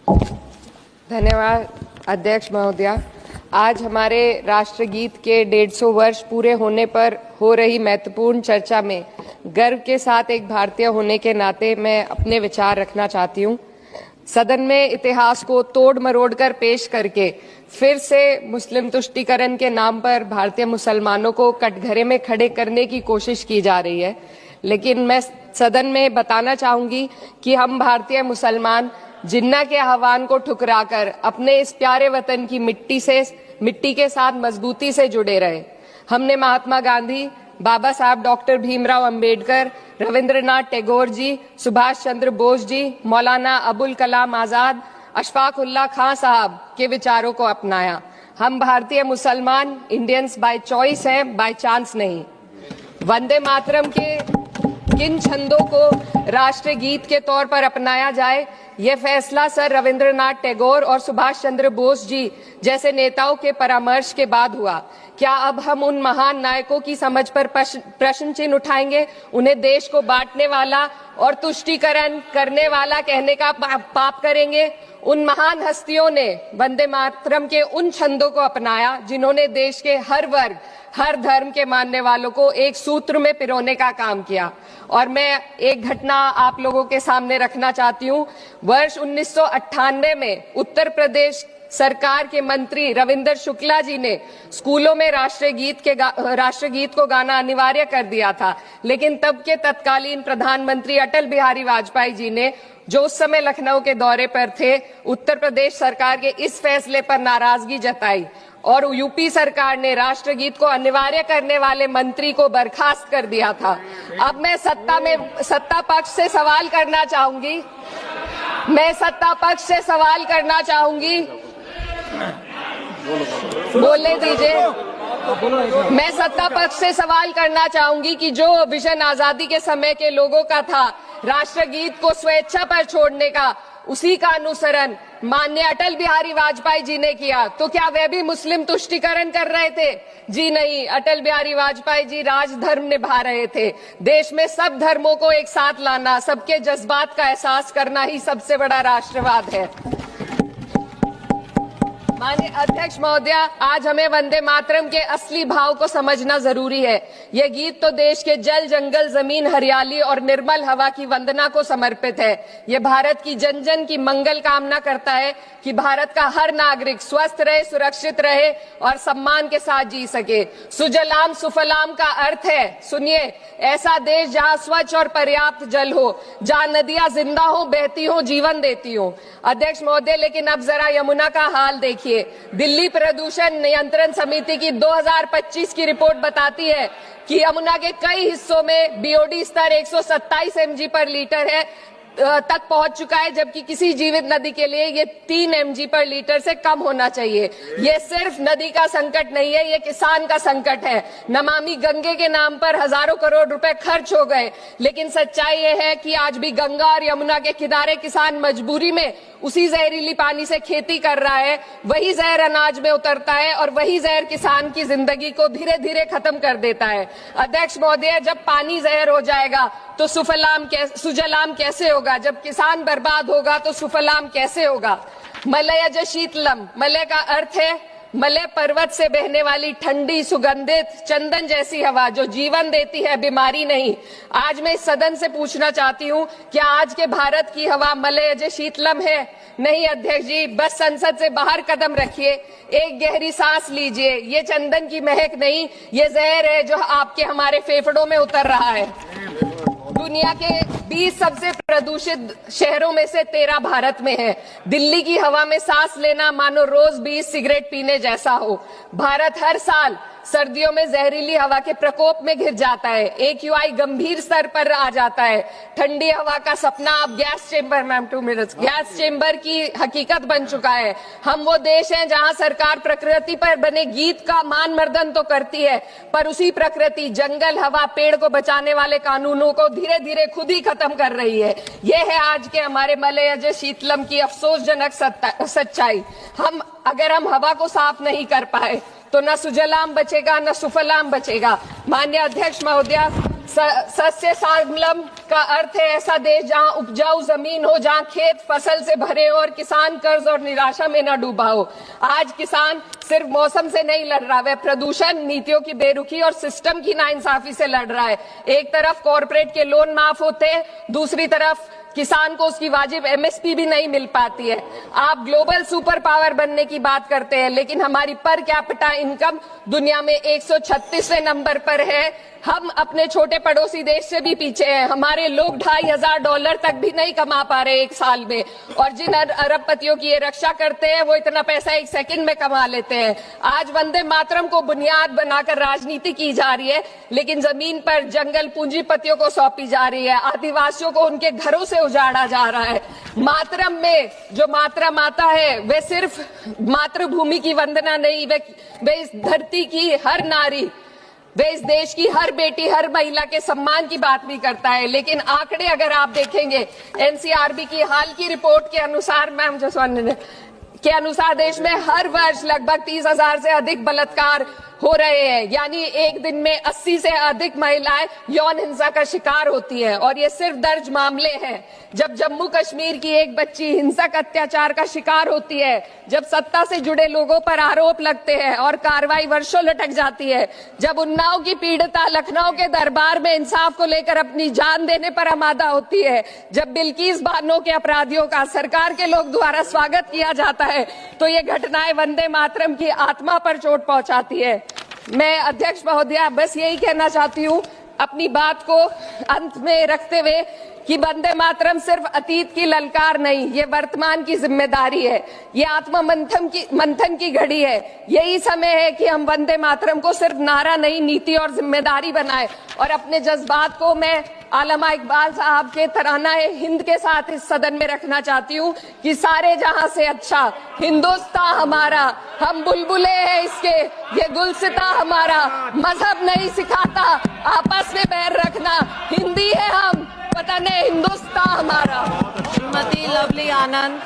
धन्यवाद अध्यक्ष महोदया। आज हमारे राष्ट्रगीत के 150 वर्ष पूरे होने पर हो रही महत्वपूर्ण चर्चा में गर्व के साथ एक भारतीय होने के नाते मैं अपने विचार रखना चाहती हूँ। सदन में इतिहास को तोड़ मरोड़ कर पेश करके फिर से मुस्लिम तुष्टीकरण के नाम पर भारतीय मुसलमानों को कटघरे में खड़े करने की कोशिश की जा रही है। लेकिन मैं सदन में बताना चाहूंगी कि हम भारतीय मुसलमान जिन्ना के आह्वान को ठुकराकर अपने इस प्यारे वतन की मिट्टी के साथ मजबूती से जुड़े रहे। हमने महात्मा गांधी, बाबा साहब डॉक्टर भीमराव अंबेडकर, रविंद्रनाथ टैगोर जी, सुभाष चंद्र बोस जी, मौलाना अबुल कलाम आजाद, अशफाक उल्लाह खां साहब के विचारों को अपनाया। हम भारतीय मुसलमान इंडियंस बाय चॉइस हैं, बाय चांस नहीं। वंदे मातरम के किन छंदों को राष्ट्रगीत के तौर पर अपनाया जाए, यह फैसला सर रविंद्रनाथ टैगोर और सुभाष चंद्र बोस जी जैसे नेताओं के परामर्श के बाद हुआ। क्या अब हम उन महान नायकों की समझ पर प्रश्न चिन्ह उठाएंगे? उन्हें देश को बांटने वाला और तुष्टीकरण करने वाला कहने का पाप करेंगे? उन महान हस्तियों ने वंदे मातरम के उन छंदों को अपनाया जिन्होंने देश के हर वर्ग, हर धर्म के मानने वालों को एक सूत्र में पिरोने का काम किया। और मैं एक घटना आप लोगों के सामने रखना चाहती हूँ। वर्ष 1998 में उत्तर प्रदेश सरकार के मंत्री रविंदर शुक्ला जी ने स्कूलों में राष्ट्रगीत को गाना अनिवार्य कर दिया था। लेकिन तब के तत्कालीन प्रधानमंत्री अटल बिहारी वाजपेयी जी ने, जो उस समय लखनऊ के दौरे पर थे, उत्तर प्रदेश सरकार के इस फैसले पर नाराजगी जताई और यूपी सरकार ने राष्ट्रगीत को अनिवार्य करने वाले मंत्री को बर्खास्त कर दिया था। अब मैं सत्ता पक्ष से सवाल करना चाहूंगी। बोलने दीजिए। मैं सत्ता पक्ष से सवाल करना चाहूंगी कि जो विजन आजादी के समय के लोगों का था राष्ट्रगीत को स्वेच्छा पर छोड़ने का, उसी का अनुसरण माननीय अटल बिहारी वाजपेयी जी ने किया, तो क्या वे भी मुस्लिम तुष्टीकरण कर रहे थे? जी नहीं। अटल बिहारी वाजपेयी जी राजधर्म निभा रहे थे। देश में सब धर्मों को एक साथ लाना, सबके जज्बात का एहसास करना ही सबसे बड़ा राष्ट्रवाद है। माननीय अध्यक्ष महोदया, आज हमें वंदे मातरम के असली भाव को समझना जरूरी है। यह गीत तो देश के जल, जंगल, जमीन, हरियाली और निर्मल हवा की वंदना को समर्पित है। यह भारत की जन जन की मंगल कामना करता है कि भारत का हर नागरिक स्वस्थ रहे, सुरक्षित रहे और सम्मान के साथ जी सके। सुजलाम सुफलाम का अर्थ है, सुनिए, ऐसा देश जहां स्वच्छ और पर्याप्त जल हो, जहां नदियां जिंदा हो, बहती हो, जीवन देती हो। अध्यक्ष महोदय, लेकिन अब जरा यमुना का हाल देखिए। दिल्ली प्रदूषण नियंत्रण समिति की 2025 की रिपोर्ट बताती है कि यमुना के कई हिस्सों में बीओडी स्तर 127 mg पर लीटर है तक पहुंच चुका है, जबकि किसी जीवित नदी के लिए ये 3 mg पर लीटर से कम होना चाहिए। ये सिर्फ नदी का संकट नहीं है, ये किसान का संकट है। नमामि गंगे के नाम पर हजारों करोड़ रुपए खर्च हो गए, लेकिन सच्चाई ये है कि आज भी गंगा और यमुना के किनारे किसान मजबूरी में उसी जहरीली पानी से खेती कर रहा है। वही जहर अनाज में उतरता है और वही जहर किसान की जिंदगी को धीरे धीरे खत्म कर देता है। अध्यक्ष महोदय, जब पानी जहर हो जाएगा तो सुजलाम कैसे होगा? जब किसान बर्बाद होगा तो सुफलाम कैसे होगा? मलयज शीतलम, मलय का अर्थ है मलय पर्वत से बहने वाली ठंडी, सुगंधित, चंदन जैसी हवा जो जीवन देती है, बीमारी नहीं। आज मैं इस सदन से पूछना चाहती हूँ, क्या आज के भारत की हवा मलयज शीतलम है? नहीं अध्यक्ष जी, बस संसद से बाहर कदम रखिए, एक गहरी सांस लीजिए। ये चंदन की महक नहीं, ये जहर है जो आपके हमारे फेफड़ों में उतर रहा है। दुनिया के 20 सबसे प्रदूषित शहरों में से 13 भारत में है। दिल्ली की हवा में सांस लेना मानो रोज 20 सिगरेट पीने जैसा हो। भारत हर साल सर्दियों में जहरीली हवा के प्रकोप में घिर जाता है। AQI गंभीर स्तर पर आ जाता है। ठंडी हवा का सपना अब गैस चेंबर की हकीकत बन चुका है। हम वो देश हैं जहां सरकार प्रकृति पर बने गीत का मान मर्दन तो करती है, पर उसी प्रकृति, जंगल, हवा, पेड़ को बचाने वाले कानूनों को धीरे धीरे खुद ही खत्म कर रही है। ये है आज के हमारे मलयज शीतलम की अफसोसजनक सच्चाई। अगर हम हवा को साफ नहीं कर पाए तो न सुजलाम बचेगा, न सुफलाम बचेगा। माननीय अध्यक्ष महोदया, सस्य श्यामलम का अर्थ है ऐसा देश जहां उपजाऊ जमीन हो, जहां खेत फसल से भरे हो और किसान कर्ज और निराशा में न डूबा हो। आज किसान सिर्फ मौसम से नहीं लड़ रहा, वह प्रदूषण, नीतियों की बेरुखी और सिस्टम की नाइंसाफी से लड़ रहा है। एक तरफ कॉर्पोरेट के लोन माफ होते हैं, दूसरी तरफ किसान को उसकी वाजिब एमएसपी भी नहीं मिल पाती है। आप ग्लोबल सुपर पावर बनने की बात करते हैं, लेकिन हमारी पर कैपिटा इनकम दुनिया में 136वें नंबर पर है। हम अपने छोटे पड़ोसी देश से भी पीछे हैं। हमारे लोग $2,500 तक भी नहीं कमा पा रहे एक साल में, और जिन अरबपतियों की ये रक्षा करते हैं वो इतना पैसा एक सेकंड में कमा लेते हैं। आज वंदे मातरम को बुनियाद बनाकर राजनीति की जा रही है, लेकिन जमीन पर जंगल पूंजीपतियों को सौंपी जा रही है। आदिवासियों को उनके घरों से उजाड़ा जा रहा है। मातरम में जो मात्रा माता है वे सिर्फ मातृभूमि की वंदना नहीं, वे इस धरती की हर नारी, वे इस देश की हर बेटी, हर महिला के सम्मान की बात भी करता है। लेकिन आंकड़े अगर आप देखेंगे, एनसीआरबी की हाल की रिपोर्ट के अनुसार, मैम जसवंत के अनुसार देश में हर वर्ष लगभग 30,000 से अधिक बलात्कार हो रहे हैं। यानी एक दिन में 80 से अधिक महिलाएं यौन हिंसा का शिकार होती हैं, और ये सिर्फ दर्ज मामले हैं। जब जम्मू कश्मीर की एक बच्ची हिंसक अत्याचार का शिकार होती है, जब सत्ता से जुड़े लोगों पर आरोप लगते हैं और कार्रवाई वर्षों लटक जाती है, जब उन्नाव की पीड़िता लखनऊ के दरबार में इंसाफ को लेकर अपनी जान देने पर आमादा होती है, जब बिल्किस बानो के अपराधियों का सरकार के लोग द्वारा स्वागत किया जाता है, तो ये घटनाएं वंदे मातरम की आत्मा पर चोट पहुंचाती है। मैं अध्यक्ष महोदया बस यही कहना चाहती हूँ अपनी बात को अंत में रखते हुए कि वंदे मातरम सिर्फ अतीत की ललकार नहीं, ये वर्तमान की जिम्मेदारी है। ये आत्मा मंथन की घड़ी है। यही समय है कि हम वंदे मातरम को सिर्फ नारा नहीं, नीति और जिम्मेदारी बनाए। और अपने जज्बात को मैं आलमा इकबाल साहब के तराना-ए-हिंद के साथ इस सदन में रखना चाहती हूँ कि सारे जहां से अच्छा हिंदुस्तान हमारा, हम बुलबुले हैं इसके, ये गुलसिता हमारा, मजहब नहीं सिखाता आपस में बैर रखना, हिंदी है हम, वतन है हिंदुस्तान हमारा। श्रीमती लवली आनंद।